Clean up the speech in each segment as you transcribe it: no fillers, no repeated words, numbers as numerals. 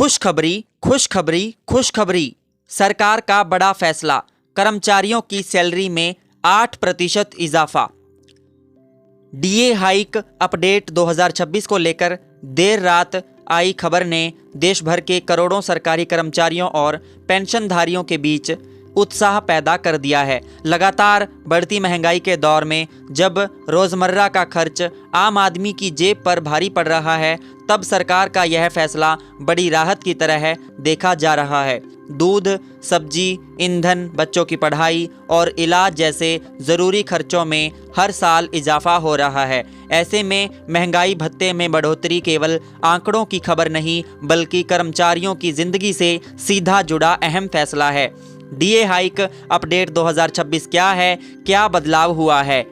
खुशखबरी खुशखबरी खुशखबरी। सरकार का बड़ा फैसला, कर्मचारियों की सैलरी में 8% इजाफा। डीए हाइक अपडेट 2026 को लेकर देर रात आई खबर ने देश भर के करोड़ों सरकारी कर्मचारियों और पेंशनधारियों के बीच उत्साह पैदा कर दिया है। लगातार बढ़ती महंगाई के दौर में जब रोज़मर्रा का खर्च आम आदमी की जेब पर भारी पड़ रहा है, तब सरकार का यह फैसला बड़ी राहत की तरह देखा जा रहा है। दूध, सब्जी, ईंधन, बच्चों की पढ़ाई और इलाज जैसे ज़रूरी खर्चों में हर साल इजाफा हो रहा है। ऐसे में महंगाई भत्ते में बढ़ोतरी केवल आंकड़ों की खबर नहीं, बल्कि कर्मचारियों की ज़िंदगी से सीधा जुड़ा अहम फैसला है। डीए हाइक अपडेट 2026 क्या है, क्या बदलाव हुआ है?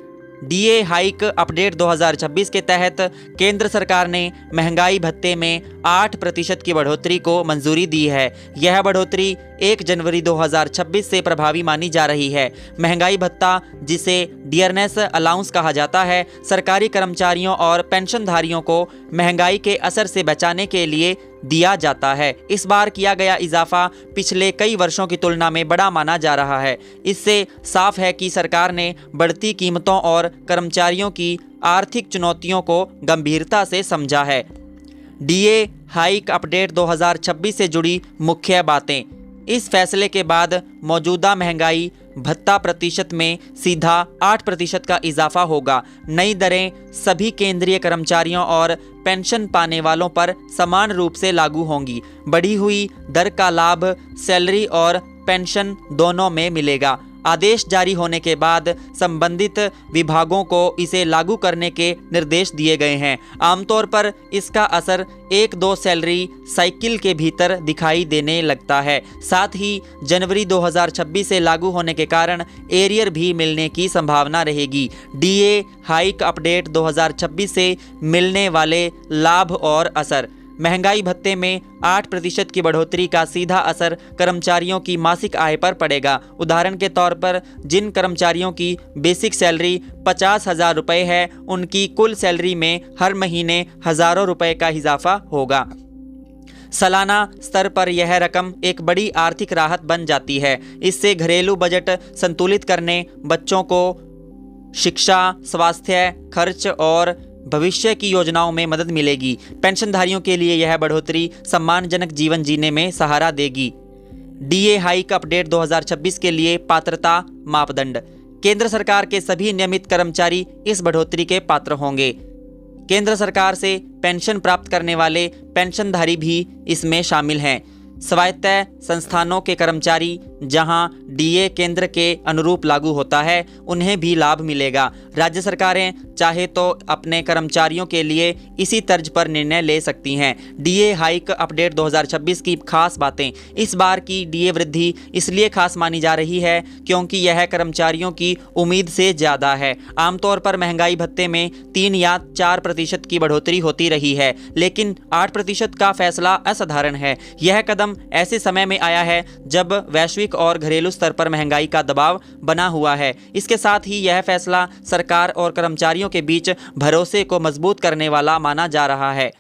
डीए हाइक अपडेट 2026 के तहत केंद्र सरकार ने महंगाई भत्ते में 8% की बढ़ोतरी को मंजूरी दी है। यह बढ़ोतरी 1 जनवरी 2026 से प्रभावी मानी जा रही है। महंगाई भत्ता, जिसे डियरनेस अलाउंस कहा जाता है, सरकारी कर्मचारियों और पेंशनधारियों को महंगाई के असर से बचाने के लिए दिया जाता है। इस बार किया गया इजाफा पिछले कई वर्षों की तुलना में बड़ा माना जा रहा है। इससे साफ है कि सरकार ने बढ़ती कीमतों और कर्मचारियों की आर्थिक चुनौतियों को गंभीरता से समझा है। डीए हाइक अपडेट 2026 से जुड़ी मुख्य बातें। इस फैसले के बाद मौजूदा महंगाई भत्ता प्रतिशत में सीधा 8% का इजाफा होगा। नई दरें सभी केंद्रीय कर्मचारियों और पेंशन पाने वालों पर समान रूप से लागू होंगी। बढ़ी हुई दर का लाभ सैलरी और पेंशन दोनों में मिलेगा। आदेश जारी होने के बाद संबंधित विभागों को इसे लागू करने के निर्देश दिए गए हैं। आमतौर पर इसका असर 1-2 सैलरी साइकिल के भीतर दिखाई देने लगता है। साथ ही जनवरी 2026 से लागू होने के कारण एरियर भी मिलने की संभावना रहेगी। डीए हाइक अपडेट 2026 से मिलने वाले लाभ और असर। महंगाई भत्ते में 8% की बढ़ोतरी का सीधा असर कर्मचारियों की मासिक आय पर पड़ेगा। उदाहरण के तौर पर जिन कर्मचारियों की बेसिक सैलरी 50,000 रुपये है, उनकी कुल सैलरी में हर महीने हज़ारों रुपये का इजाफा होगा। सालाना स्तर पर यह रकम एक बड़ी आर्थिक राहत बन जाती है। इससे घरेलू बजट संतुलित करने, बच्चों को शिक्षा, स्वास्थ्य खर्च और भविष्य की योजनाओं में मदद मिलेगी। पेंशनधारियों के लिए यह बढ़ोतरी सम्मानजनक जीवन जीने में सहारा देगी। डीए हाइक अपडेट 2026 के लिए पात्रता मापदंड। केंद्र सरकार के सभी नियमित कर्मचारी इस बढ़ोतरी के पात्र होंगे। केंद्र सरकार से पेंशन प्राप्त करने वाले पेंशनधारी भी इसमें शामिल हैं। स्वायत्त संस्थानों के कर्मचारी, जहां डीए केंद्र के अनुरूप लागू होता है, उन्हें भी लाभ मिलेगा। राज्य सरकारें चाहे तो अपने कर्मचारियों के लिए इसी तर्ज पर निर्णय ले सकती हैं। डीए हाइक अपडेट 2026 की खास बातें। इस बार की डीए वृद्धि इसलिए खास मानी जा रही है क्योंकि यह कर्मचारियों की उम्मीद से ज़्यादा है। आमतौर पर महंगाई भत्ते में 3 या 4% की बढ़ोतरी होती रही है, लेकिन 8% का फैसला असाधारण है। यह कदम ऐसे समय में आया है जब वैश्विक और घरेलू स्तर पर महंगाई का दबाव बना हुआ है। इसके साथ ही यह फैसला सरकार और कर्मचारियों के बीच भरोसे को मजबूत करने वाला माना जा रहा है।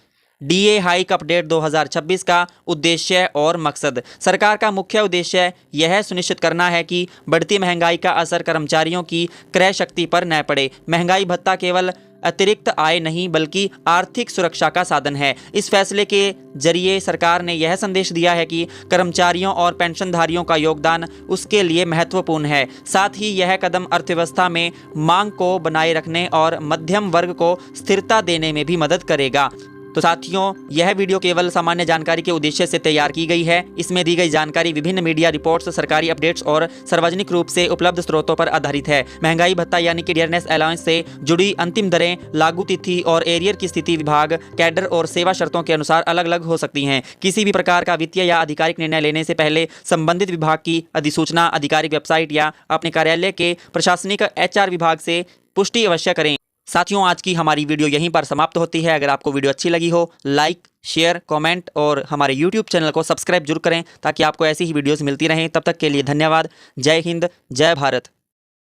डीए हाइक अपडेट 2026 का उद्देश्य और मकसद। सरकार का मुख्य उद्देश्य यह सुनिश्चित करना है कि बढ़ती महंगाई का असर कर्मचारियों की क्रय शक्ति पर न पड़े। महंगाई भत्ता केवल अतिरिक्त आय नहीं, बल्कि आर्थिक सुरक्षा का साधन है। इस फैसले के जरिए सरकार ने यह संदेश दिया है कि कर्मचारियों और पेंशनधारियों का योगदान उसके लिए महत्वपूर्ण है। साथ ही यह कदम अर्थव्यवस्था में मांग को बनाए रखने और मध्यम वर्ग को स्थिरता देने में भी मदद करेगा। तो साथियों, यह वीडियो केवल सामान्य जानकारी के उद्देश्य से तैयार की गई है। इसमें दी गई जानकारी विभिन्न मीडिया रिपोर्ट्स, सरकारी अपडेट्स और सार्वजनिक रूप से उपलब्ध स्रोतों पर आधारित है। महंगाई भत्ता यानी कि डियरनेस अलाउंस से जुड़ी अंतिम दरें, लागू तिथि और एरियर की स्थिति विभाग, कैडर और सेवा शर्तों के अनुसार अलग अलग हो सकती हैं। किसी भी प्रकार का वित्तीय या आधिकारिक निर्णय लेने से पहले संबंधित विभाग की अधिसूचना, आधिकारिक वेबसाइट या अपने कार्यालय के प्रशासनिक HR विभाग से पुष्टि अवश्य करें। साथियों, आज की हमारी वीडियो यहीं पर समाप्त होती है। अगर आपको वीडियो अच्छी लगी हो, लाइक, शेयर, कमेंट और हमारे YouTube चैनल को सब्सक्राइब जरूर करें ताकि आपको ऐसी ही वीडियोस मिलती रहें। तब तक के लिए धन्यवाद। जय हिंद, जय भारत।